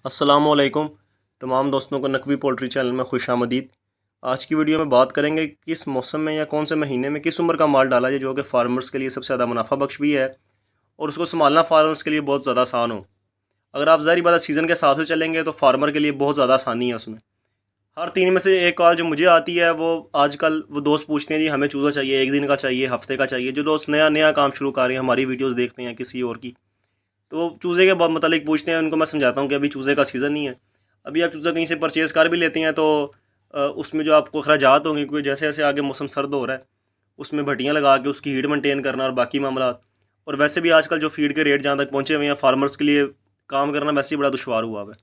अस्सलामुअलैकुम तमाम दोस्तों को नकवी पोल्ट्री चैनल में खुश आमदीद। आज की वीडियो में बात करेंगे किस मौसम में या कौन से महीने में किस उम्र का माल डाला जाए जो कि फार्मर्स के लिए सबसे ज़्यादा मुनाफा बख्श भी है और उसको संभालना फार्मर्स के लिए बहुत ज़्यादा आसान हो। अगर आप ज़ाहिर बात सीज़न के हिसाब से चलेंगे तो फार्मर के लिए बहुत ज़्यादा आसानी है उसमें। हर तीन में से एक कॉल जो मुझे आती है वो आजकल वो दोस्त पूछते हैं जी हमें चूज़ा चाहिए, एक दिन का चाहिए, हफ्ते का चाहिए। जो दोस्त नया नया काम शुरू कर रहे हैं, हमारी वीडियोज़ देखते हैं किसी और की, तो वो चूज़े के मतलब पूछते हैं। उनको मैं समझाता हूँ कि अभी चूज़े का सीज़न नहीं है। अभी आप चूज़ा कहीं से परचेज़ कर भी लेते हैं तो उसमें जो आपको अखराजात होंगे, क्योंकि जैसे जैसे आगे मौसम सर्द हो रहा है उसमें भट्टियाँ लगा के उसकी हीट मेंटेन करना और बाकी मामला। और वैसे भी आजकल जो फीड के रेट जहाँ तक पहुँचे हुए हैं, फार्मर्स के लिए काम करना वैसे ही बड़ा दुशवार हुआ है।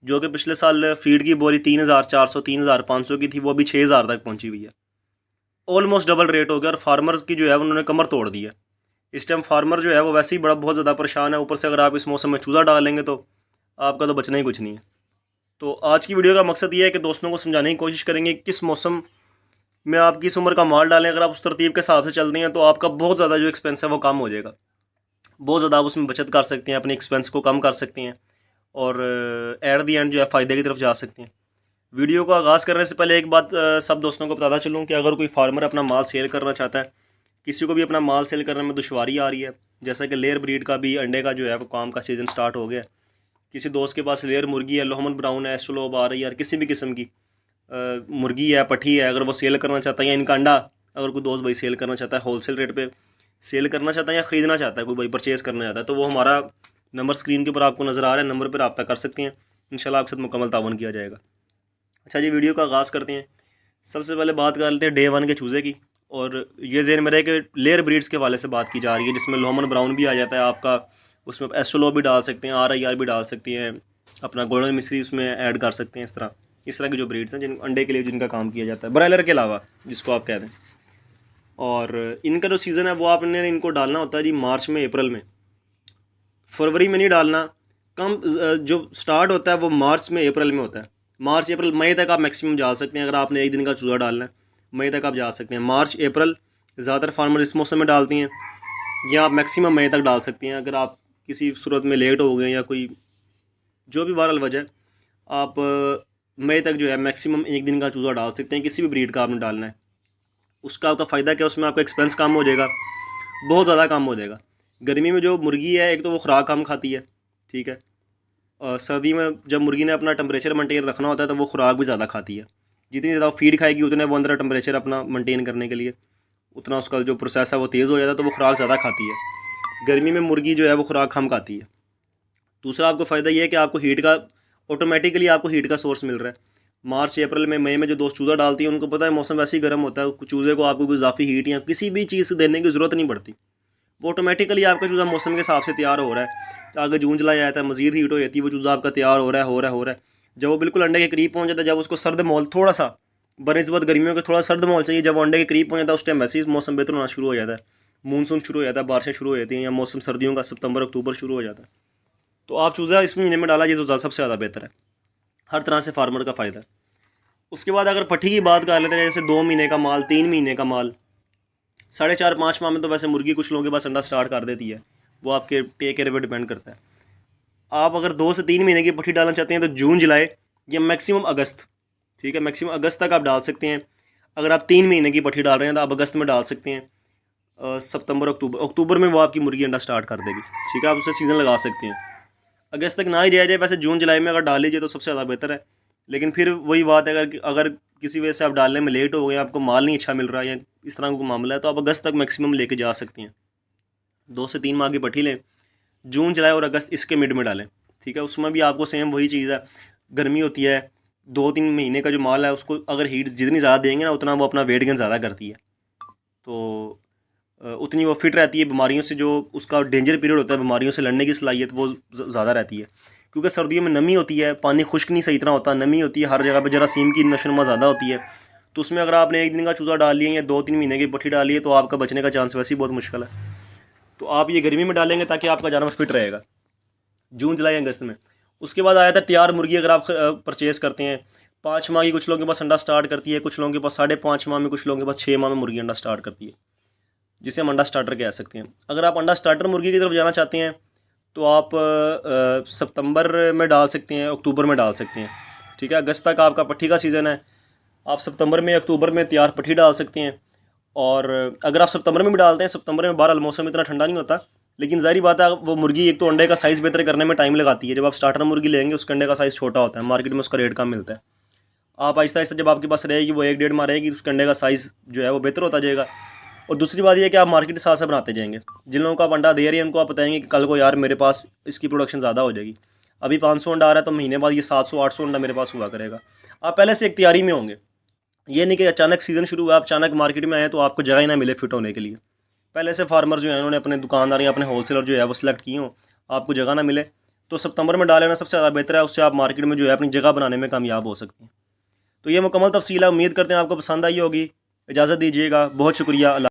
जो कि पिछले साल फीड की बोरी 3,400 3,500 की थी, वो अभी 6,000 तक पहुँची हुई है। ऑलमोस्ट डबल रेट हो गया और फार्मर्स की जो है उन्होंने कमर तोड़ दी है। इस टाइम फार्मर जो है वो वैसे ही बहुत ज़्यादा परेशान है। ऊपर से अगर आप इस मौसम में चूज़ा डालेंगे तो आपका तो बचना ही कुछ नहीं है। तो आज की वीडियो का मकसद ये है कि दोस्तों को समझाने की कोशिश करेंगे किस मौसम में आप किस उम्र का माल डालें। अगर आप उस तरतीब के हिसाब से चलते हैं तो आपका बहुत ज़्यादा जो एक्सपेंस है वो कम हो जाएगा। बहुत ज़्यादा आप उसमें बचत कर सकते हैं, अपने एक्सपेंस को कम कर सकते हैं और एट दी एंड जो है फ़ायदे की तरफ जा सकते हैं। वीडियो को आगाज़ करने से पहले एक बात सब दोस्तों को बताता चलूँ कि अगर कोई फार्मर अपना माल सेल करना चाहता है, किसी को भी अपना माल सेल करने में दुश्वारी आ रही है, जैसा कि लेयर ब्रीड का भी अंडे का जो है वो काम का सीज़न स्टार्ट हो गया। किसी दोस्त के पास लेयर मुर्गी है, लोहमन ब्राउन है, एस्ट्रोलोब आ रही है, और किसी भी किस्म की मुर्गी है, पठी है, अगर वो सेल करना चाहता है, या इनका अंडा अगर कोई दोस्त भाई सेल करना चाहता है, होलसेल रेट पे सेल करना चाहता है या ख़रीदना चाहता है, कोई भाई परचेज़ करना चाहता है, तो वो हमारा नंबर स्क्रीन के ऊपर आपको नज़र आ रहा है, नंबर पर रब्ता कर सकते हैं। इंशाल्लाह आपके साथ मुकम्मल तावन किया जाएगा। अच्छा जी, वीडियो का आगाज़ करते हैं। सबसे पहले बात कर लेते हैं डे वन के चूज़े की। और ये ज़हन में रहे कि लेयर ब्रीड्स के वाले से बात की जा रही है, जिसमें लोमन ब्राउन भी आ जाता है आपका, उसमें एस्ट्रोलो भी डाल सकते हैं, RIR भी डाल सकती हैं, अपना गोल्डन मिस्री उसमें ऐड कर सकते हैं। इस तरह की जो ब्रीड्स हैं जिन अंडे के लिए जिनका काम किया जाता है, ब्रायलर के अलावा जिसको आप कह दें। और इनका जो सीज़न है वो आपने इनको डालना होता है जी मार्च में, अप्रैल में। फरवरी में नहीं डालना। कम जो स्टार्ट होता है वो मार्च में, अप्रैल में होता है। मार्च अप्रैल मई तक आप मैक्सिमम जा सकते हैं। अगर आपने एक दिन का चूज़ा डालना है मई तक आप जा सकते हैं। मार्च अप्रैल ज़्यादातर फार्मर इस मौसम में डालती हैं, या आप मैक्सिमम मई तक डाल सकती हैं। अगर आप किसी सूरत में लेट हो गए या कोई जो भी बहरहाल वजह, आप मई तक जो है मैक्सिमम एक दिन का चूज़ा डाल सकते हैं। किसी भी ब्रीड का आपने डालना है, उसका आपका फ़ायदा क्या, उसमें आपका एक्सपेंस कम हो जाएगा, बहुत ज़्यादा कम हो जाएगा। गर्मी में जो मुर्गी है, एक तो वो खुराक कम खाती है, ठीक है। और सर्दी में जब मुर्गी ने अपना टेम्परेचर मेंटेन रखना होता है तो वो खुराक भी ज़्यादा खाती है। जितनी ज़्यादा फीड खाएगी उतने वो अंदर टेम्परेचर अपना मेंटेन करने के लिए उतना उसका जो प्रोसेस है वो तेज़ हो जाता है, तो वो खुराक ज़्यादा खाती है। गर्मी में मुर्गी जो है वो खुराक कम खाती है। दूसरा आपको फ़ायदा ये है कि आपको हीट का ऑटोमेटिकली आपको हीट का सोर्स मिल रहा है। मार्च अप्रैल में, मई में जो दोस्त चूज़ा डालती हैं उनको पता है मौसम वैसे ही गर्म होता है, चूज़े को आपको कोई इजाफी हीट या किसी भी चीज़ देने की ज़रूरत नहीं पड़ती। वो ऑटोमेटिकली आपका चूज़ा मौसम के हिसाब से तैयार हो रहा है। तो आगे जून जुलाई आता है, मज़ीद हीट हो जाती है, वो चूज़ा आपका तैयार हो रहा है, हो रहा है, हो रहा है। जब वो बिल्कुल अंडे के करीब पहुँच जाता है, जब उसको सर्द माहौल थोड़ा सा बनिस्बत गर्मियों के थोड़ा सर्द माहौल चाहिए, जब वो अंडे के करीब पहुँच जाता है उस टाइम वैसे ही मौसम बेहतर होना शुरू हो जाता है। मानसून शुरू हो जाता है, बारिशें शुरू हो जाती हैं, या मौसम सर्दियों का सितंबर अक्टूबर शुरू हो जाता है। तो आप चूज़ा इस महीने में डाला जाए तो सबसे ज़्यादा बेहतर है। हर तरह से फार्मर का फ़ायदा है। उसके बाद अगर पट्ठी की बात कर लेते हैं, जैसे 2 महीने का माल, 3 महीने का माल, 4.5 5 माह में तो वैसे मुर्गी कुछ लोगों के पास अंडा स्टार्ट कर देती है। वो आपके टेक केयर पर डिपेंड करता है। आप अगर 2 से 3 महीने की पट्ठी डालना चाहते हैं तो जून जुलाई या मैक्सिमम अगस्त, ठीक है, मैक्सिमम अगस्त तक आप डाल सकते हैं। अगर आप 3 महीने की पट्ठी डाल रहे हैं तो आप अगस्त में डाल सकते हैं। सितंबर अक्टूबर में वो आपकी मुर्गी अंडा स्टार्ट कर देगी, ठीक है, आप उससे सीज़न लगा सकते हैं। अगस्त तक ना ही जाया जाए, वैसे जून जुलाई में अगर डाल लीजिए तो सबसे ज़्यादा बेहतर है। लेकिन फिर वही बात है, अगर किसी वजह से आप डालने में लेट हो गए, आपको माल नहीं अच्छा मिल रहा है या इस तरह का कोई मामला है, तो आप अगस्त तक मैक्सिमम लेके जा सकते हैं। 2 से 3 माह की पट्टी लें, जून जुलाई और अगस्त इसके मिड में डालें, ठीक है। उसमें भी आपको सेम वही चीज़ है, गर्मी होती है, 2 3 महीने का जो माल है उसको अगर हीट जितनी ज़्यादा देंगे ना उतना वो अपना वेट गेन ज़्यादा करती है, तो उतनी वो फिट रहती है। बीमारियों से जो उसका डेंजर पीरियड होता है, बीमारियों से लड़ने की सलाहियत वो ज़्यादा रहती है। क्योंकि सर्दियों में नमी होती है, पानी खुश्क नहीं सही तरह होता, नमी होती है हर जगह पे, जरासीम की नशोनुमा ज़्यादा होती है। तो उसमें अगर आपने एक दिन का चूज़ा डाल लिया या 2 3 महीने की पट्टी डाली है तो आपका बचने का चांस वैसे ही बहुत मुश्किल है। तो आप ये गर्मी में डालेंगे ताकि आपका जानवर फिट रहेगा, जून जुलाई अगस्त में। उसके बाद आया था तैयार मुर्गी। अगर आप परचेज़ करते हैं, 5 माह की कुछ लोगों के पास अंडा स्टार्ट करती है, कुछ लोगों के पास 5.5 माह में, कुछ लोगों के पास 6 माह में मुर्गी अंडा स्टार्ट करती है, जिसे हम अंडा स्टार्टर कह सकते हैं। अगर आप अंडा स्टार्टर मुर्गी की तरफ जाना चाहते हैं तो आप सितंबर में डाल सकते हैं, अक्टूबर में डाल सकते हैं। ठीक है, अगस्त तक आपका पट्टी का सीज़न है, आप सितंबर में अक्टूबर में तैयार पट्टी डाल सकते हैं। और अगर आप सितंबर में भी डालते हैं, सितंबर में बहरहाल मौसम इतना ठंडा नहीं होता, लेकिन ज़ाहिर बात है वो मुर्गी एक तो अंडे का साइज़ बेहतर करने में टाइम लगाती है। जब आप स्टार्टर मुर्गी लेंगे उसके अंडे का साइज़ छोटा होता है, मार्केट में उसका रेट कम मिलता है। आप आहिस्ता आहिस्ता जब आपके पास रहेगी वो 1-1.5 माह रहेगी, उसके अंडे का साइज़ जो है वो बेहतर होता जाएगा। और दूसरी बात ये है कि आप मार्केट के साथ साथ बनाते जाएंगे। जिन लोगों को आप अंडा दे रहे हैं उनको आप बताएंगे कि कल को यार मेरे पास इसकी प्रोडक्शन ज़्यादा हो जाएगी, अभी 500 अंडा आ रहा है तो महीने बाद ये 700-800 अंडा मेरे पास हुआ करेगा। आप पहले से एक तैयारी में होंगे। ये नहीं कि अचानक सीज़न शुरू हुआ, आप अचानक मार्केट में आए तो आपको जगह ही ना मिले फिट होने के लिए। पहले से फार्मर जो है उन्होंने अपने दुकानदार या अपने होलसेलर जो है वो सिलेक्ट किए हों, आपको जगह ना मिले, तो सितंबर में डाल लेना सबसे ज़्यादा बेहतर है। उससे आप मार्केट में जो है अपनी जगह बनाने में कामयाब हो सकते हैं। तो ये मुकम्मल तफसील है, उम्मीद करते हैं आपको पसंद आई होगी। इजाज़त दीजिएगा, बहुत शुक्रिया।